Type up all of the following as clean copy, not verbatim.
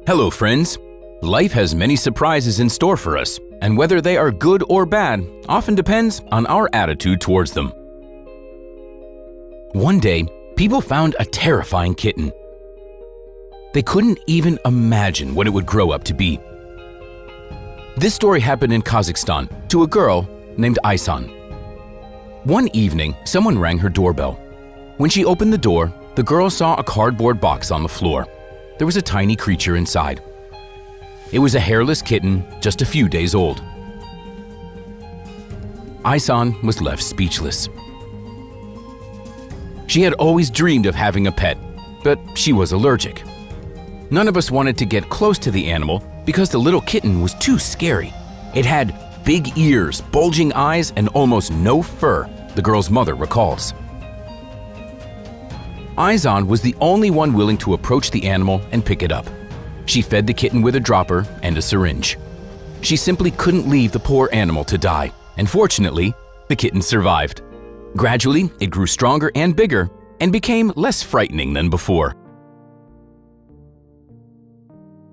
Hello, friends. Life has many surprises in store for us, and whether they are good or bad often depends on our attitude towards them. One day, people found a terrifying kitten. They couldn't even imagine what it would grow up to be. This story happened in Kazakhstan to a girl named Aysan. One evening, someone rang her doorbell. When she opened the door, the girl saw a cardboard box on the floor. There was a tiny creature inside. It was a hairless kitten, just a few days old. Aysan was left speechless. She had always dreamed of having a pet, but she was allergic. None of us wanted to get close to the animal because the little kitten was too scary. It had big ears, bulging eyes, and almost no fur, the girl's mother recalls. Aysan was the only one willing to approach the animal and pick it up. She fed the kitten with a dropper and a syringe. She simply couldn't leave the poor animal to die, and fortunately, the kitten survived. Gradually, it grew stronger and bigger and became less frightening than before.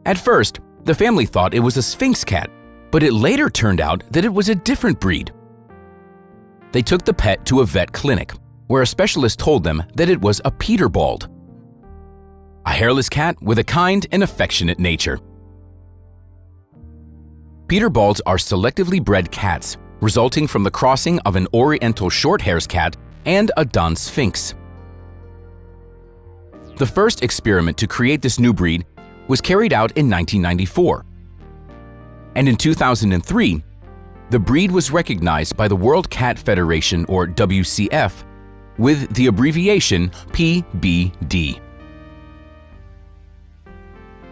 At first, the family thought it was a Sphinx cat, but it later turned out that it was a different breed. They took the pet to a vet clinic, where a specialist told them that it was a Peterbald, a hairless cat with a kind and affectionate nature. Peterbalds are selectively bred cats, resulting from the crossing of an Oriental Shorthairs cat and a Don Sphinx. The first experiment to create this new breed was carried out in 1994. And in 2003, the breed was recognized by the World Cat Federation, or WCF, with the abbreviation PBD.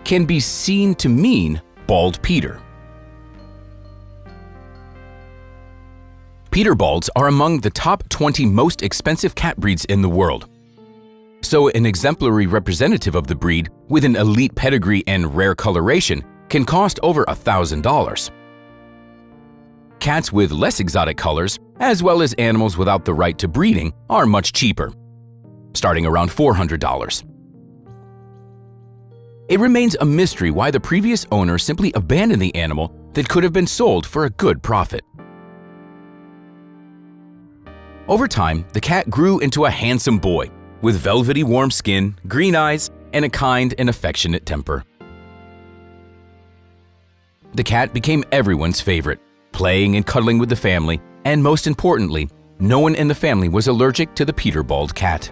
Can be seen to mean Bald Peter. Peterbalds are among the top 20 most expensive cat breeds in the world. So an exemplary representative of the breed with an elite pedigree and rare coloration can cost over $1,000. Cats with less exotic colors, as well as animals without the right to breeding, are much cheaper, starting around $400. It remains a mystery why the previous owner simply abandoned the animal that could have been sold for a good profit. Over time, the cat grew into a handsome boy with velvety warm skin, green eyes, and a kind and affectionate temper. The cat became everyone's favorite, playing and cuddling with the family, and most importantly, no one in the family was allergic to the Peterbald cat.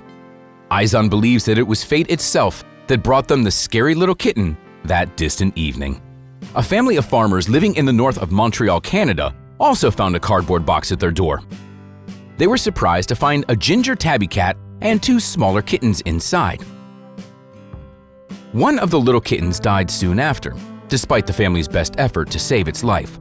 Aysan believes that it was fate itself that brought them the scary little kitten that distant evening. A family of farmers living in the north of Montreal, Canada, also found a cardboard box at their door. They were surprised to find a ginger tabby cat and two smaller kittens inside. One of the little kittens died soon after, despite the family's best effort to save its life.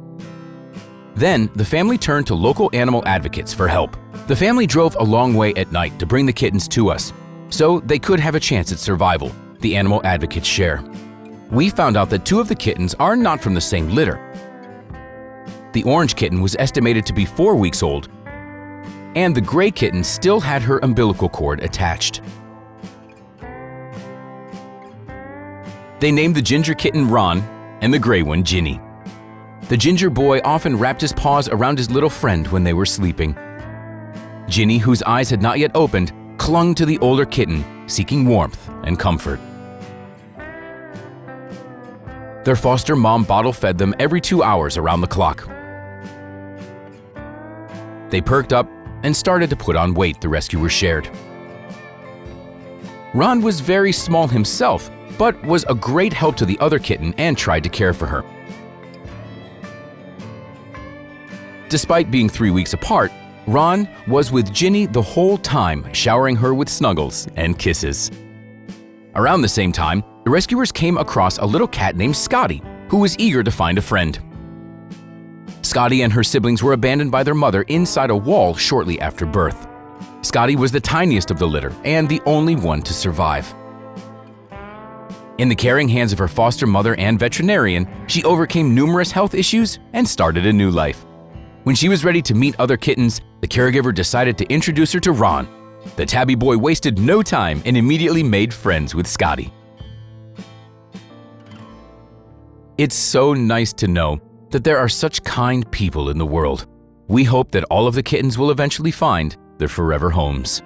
Then, the family turned to local animal advocates for help. The family drove a long way at night to bring the kittens to us, so they could have a chance at survival, the animal advocates share. We found out that two of the kittens are not from the same litter. The orange kitten was estimated to be 4 weeks old, and the gray kitten still had her umbilical cord attached. They named the ginger kitten Ron and the gray one Ginny. The ginger boy often wrapped his paws around his little friend when they were sleeping. Ginny, whose eyes had not yet opened, clung to the older kitten, seeking warmth and comfort. Their foster mom bottle-fed them every 2 hours around the clock. They perked up and started to put on weight, the rescuers shared. Ron was very small himself, but was a great help to the other kitten and tried to care for her. Despite being 3 weeks apart, Ron was with Ginny the whole time, showering her with snuggles and kisses. Around the same time, the rescuers came across a little cat named Scotty, who was eager to find a friend. Scotty and her siblings were abandoned by their mother inside a wall shortly after birth. Scotty was the tiniest of the litter and the only one to survive. In the caring hands of her foster mother and veterinarian, she overcame numerous health issues and started a new life. When she was ready to meet other kittens, the caregiver decided to introduce her to Ron. The tabby boy wasted no time and immediately made friends with Scotty. It's so nice to know that there are such kind people in the world. We hope that all of the kittens will eventually find their forever homes.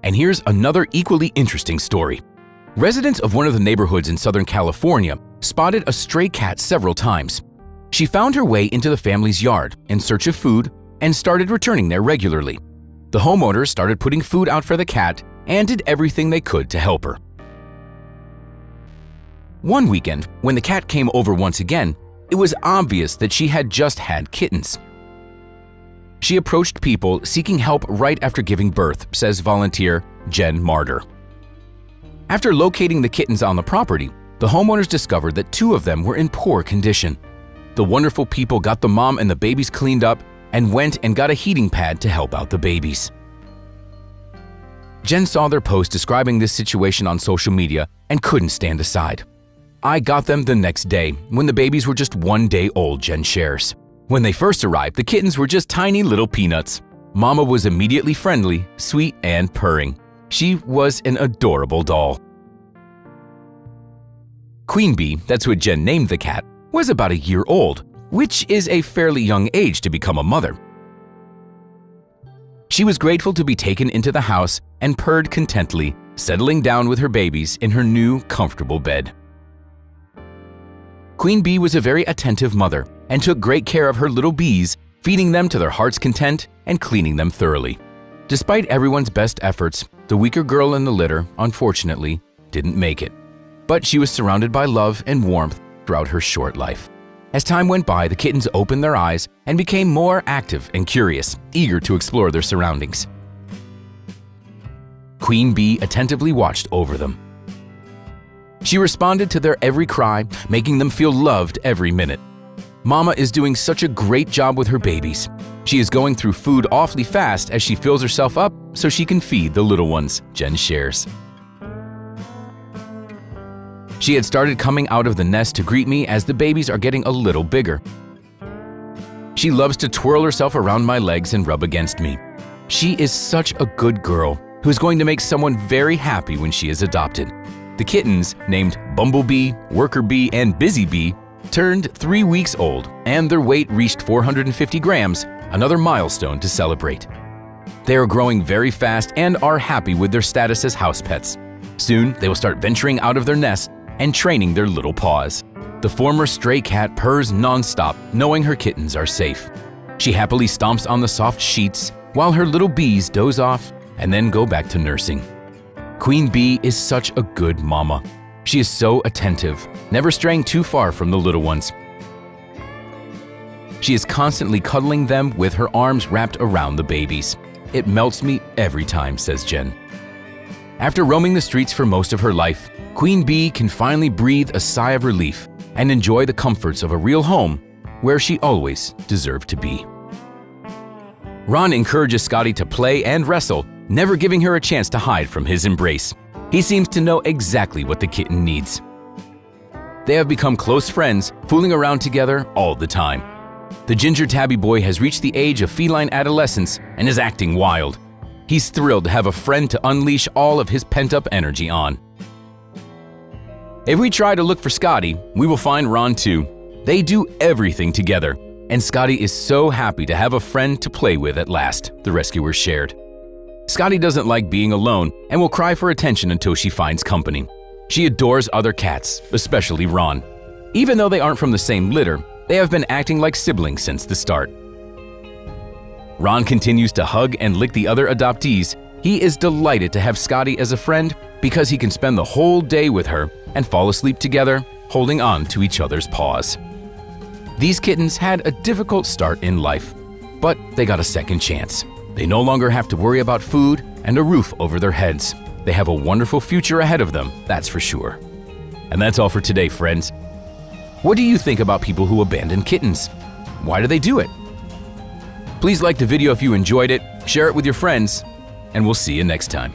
And here's another equally interesting story. Residents of one of the neighborhoods in Southern California spotted a stray cat several times. She found her way into the family's yard in search of food and started returning there regularly. The homeowners started putting food out for the cat and did everything they could to help her. One weekend, when the cat came over once again, it was obvious that she had just had kittens. She approached people seeking help right after giving birth, says volunteer Jen Martyr. After locating the kittens on the property, the homeowners discovered that 2 of them were in poor condition. The wonderful people got the mom and the babies cleaned up and went and got a heating pad to help out the babies. Jen saw their post describing this situation on social media and couldn't stand aside. I got them the next day when the babies were just 1 day old, Jen shares. When they first arrived, the kittens were just tiny little peanuts. Mama was immediately friendly, sweet, and purring. She was an adorable doll. Queen Bee, that's what Jen named the cat, was about a year old, which is a fairly young age to become a mother. She was grateful to be taken into the house and purred contentedly, settling down with her babies in her new, comfortable bed. Queen Bee was a very attentive mother and took great care of her little bees, feeding them to their heart's content and cleaning them thoroughly. Despite everyone's best efforts, the weaker girl in the litter, unfortunately, didn't make it. But she was surrounded by love and warmth throughout her short life. As time went by, the kittens opened their eyes and became more active and curious, eager to explore their surroundings. Queen Bee attentively watched over them. She responded to their every cry, making them feel loved every minute. Mama is doing such a great job with her babies. She is going through food awfully fast as she fills herself up so she can feed the little ones, Jen shares. She had started coming out of the nest to greet me as the babies are getting a little bigger. She loves to twirl herself around my legs and rub against me. She is such a good girl who is going to make someone very happy when she is adopted. The kittens, named Bumblebee, Worker Bee, and Busy Bee, turned 3 weeks old and their weight reached 450 grams, another milestone to celebrate. They are growing very fast and are happy with their status as house pets. Soon, they will start venturing out of their nest and training their little paws. The former stray cat purrs nonstop, knowing her kittens are safe. She happily stomps on the soft sheets while her little bees doze off and then go back to nursing. Queen Bee is such a good mama. She is so attentive, never straying too far from the little ones. She is constantly cuddling them with her arms wrapped around the babies. It melts me every time, says Jen. After roaming the streets for most of her life, Queen Bee can finally breathe a sigh of relief and enjoy the comforts of a real home where she always deserved to be. Ron encourages Scotty to play and wrestle, never giving her a chance to hide from his embrace. He seems to know exactly what the kitten needs. They have become close friends, fooling around together all the time. The ginger tabby boy has reached the age of feline adolescence and is acting wild. He's thrilled to have a friend to unleash all of his pent-up energy on. If we try to look for Scotty, we will find Ron too. They do everything together, and Scotty is so happy to have a friend to play with at last, the rescuers shared. Scotty doesn't like being alone and will cry for attention until she finds company. She adores other cats, especially Ron. Even though they aren't from the same litter, they have been acting like siblings since the start. Ron continues to hug and lick the other adoptees. He is delighted to have Scotty as a friend because he can spend the whole day with her and fall asleep together, holding on to each other's paws. These kittens had a difficult start in life, but they got a second chance. They no longer have to worry about food and a roof over their heads. They have a wonderful future ahead of them, that's for sure. And that's all for today, friends. What do you think about people who abandon kittens? Why do they do it? Please like the video if you enjoyed it, share it with your friends, and we'll see you next time.